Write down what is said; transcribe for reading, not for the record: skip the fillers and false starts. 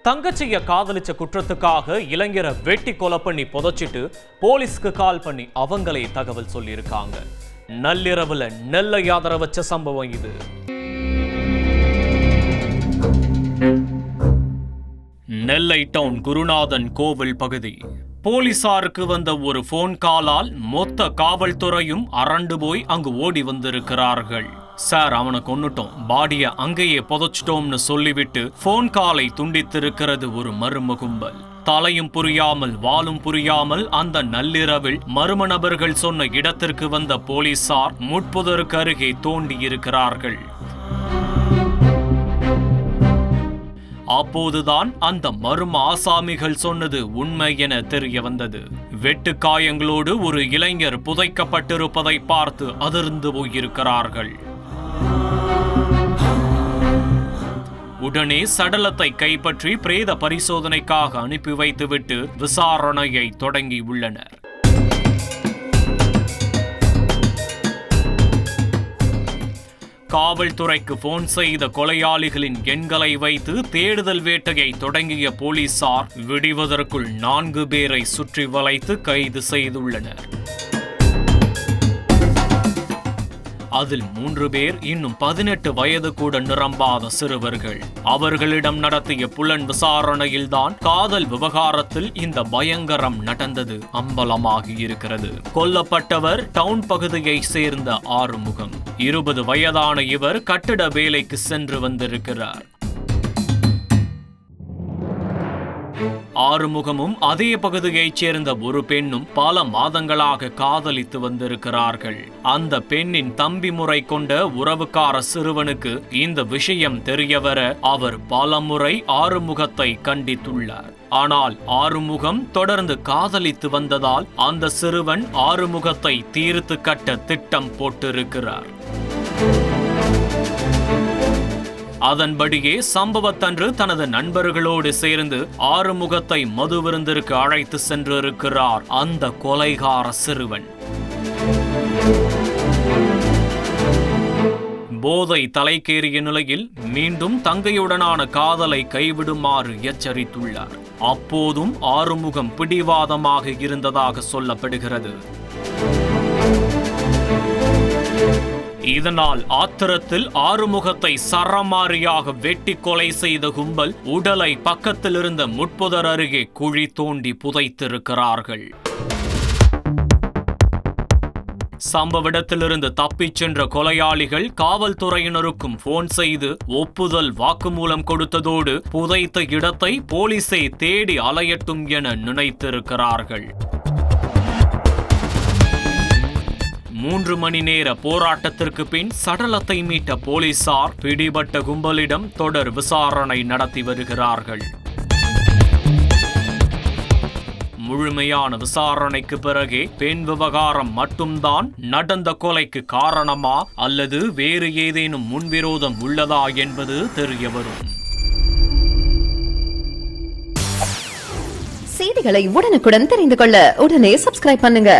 தங்கச்சிய காதலிச்ச குற்றத்துக்காக இளைஞரை வெட்டி கொலை பண்ணி புதைச்சிட்டு போலீஸ்க்கு கால் பண்ணி அவங்களே தகவல் சொல்லியிருக்காங்க. நள்ளிரவுல நெல்லை ஆதர வச்ச சம்பவம் இது. நெல்லை டவுன் குருநாதன் கோவில் பகுதி. போலீசாருக்கு வந்த ஒரு போன் காலால் மொத்த காவல்துறையும் அரண்டு போய் அங்கு ஓடி வந்திருக்கிறார்கள். சார், அவனை கொன்னுட்டோம், பாடிய அங்கேயே புதைச்சிட்டோம்னு சொல்லிவிட்டு போன் காலை துண்டித்திருக்கிறது ஒரு மர்ம கும்பல். தலையும் புரியாமல் வாலும் புரியாமல் அந்த நள்ளிரவில் மர்ம நபர்கள் சொன்ன இடத்திற்கு வந்த போலீசார் முட்புதருக்கு அருகே தோண்டி இருக்கிறார்கள். அப்போதுதான் அந்த மர்ம ஆசாமிகள் சொன்னது உண்மை என தெரிய வந்தது. வெட்டு காயங்களோடு ஒரு இளைஞர் புதைக்கப்பட்டிருப்பதை பார்த்து அதிர்ந்து போயிருக்கிறார்கள். உடனே சடலத்தை கைப்பற்றி பிரேத பரிசோதனைக்காக அனுப்பி வைத்துவிட்டு விசாரணையை தொடங்கியுள்ளனர். காவல்துறைக்கு போன் செய்த கொலையாளிகளின் எண்களை வைத்து தேடுதல் வேட்டையை தொடங்கிய போலீசார் விடுவதற்குள் 4 பேரை சுற்றி வளைத்து கைது செய்துள்ளனர். அதில் 3 பேர் இன்னும் 18 வயது கூட நிரம்பாத சிறுவர்கள். அவர்களிடம் நடத்திய புலன் விசாரணையில்தான் காதல் விவகாரத்தில் இந்த பயங்கரம் நடந்தது அம்பலமாகி இருக்கிறது. கொல்லப்பட்டவர் டவுன் பகுதியை சேர்ந்த ஆறுமுகம். 20 வயதான இவர் கட்டிட வேலைக்கு சென்று வந்திருக்கிறார். ஆறுமுகமும் அதே பகுதியைச் சேர்ந்த ஒரு பெண்ணும் பல மாதங்களாக காதலித்து வந்திருக்கிறார்கள். அந்த பெண்ணின் தம்பி முறை கொண்ட உறவுக்கார சிறுவனுக்கு இந்த விஷயம் தெரியவர அவர் பல முறை ஆறுமுகத்தை கண்டித்துள்ளார். ஆனால் ஆறுமுகம் தொடர்ந்து காதலித்து வந்ததால் அந்த சிறுவன் ஆறுமுகத்தை தீர்த்து கட்ட திட்டம் போட்டிருக்கிறார். அதன்படியே சம்பவத்தன்று தனது நண்பர்களோடு சேர்ந்து ஆறுமுகத்தை மது விருந்திற்கு அழைத்து சென்றிருக்கிறார் அந்த கொலைகார சிறுவன். போதை தலைக்கேறிய நிலையில் மீண்டும் தங்கையுடனான காதலை கைவிடுமாறு எச்சரித்துள்ளார். அப்போதும் ஆறுமுகம் பிடிவாதமாக இருந்ததாக சொல்லப்படுகிறது. இதனால் ஆத்திரத்தில் ஆறுமுகத்தை சரமாரியாக வெட்டி கொலை செய்த கும்பல் உடலை பக்கத்தில் இருந்த முட்புதர் அருகே குழி தோண்டி புதைத்திருக்கிறார்கள். சம்பவ இடத்திலிருந்து தப்பிச் சென்ற கொலையாளிகள் காவல்துறையினருக்கும் போன் செய்து ஒப்புதல் வாக்குமூலம் கொடுத்ததோடு புதைத்த இடத்தை போலீசை தேடி அலையட்டும் என நினைத்திருக்கிறார்கள். 3 மணி நேர போராட்டத்திற்கு பின் சடலத்தை மீட்ட போலீசார் பிடிபட்ட கும்பலிடம் தொடர் விசாரணை நடத்தி வருகிறார்கள். முழுமையான விசாரணைக்கு பிறகே பெண் விவகாரம் மட்டும்தான் நடந்த கொலைக்கு காரணமா அல்லது வேறு ஏதேனும் முன்விரோதம் உள்ளதா என்பது தெரியவரும். செய்திகளை உடனுக்குடன் தெரிந்து கொள்ள உடனே சப்ஸ்கிரைப் பண்ணுங்க.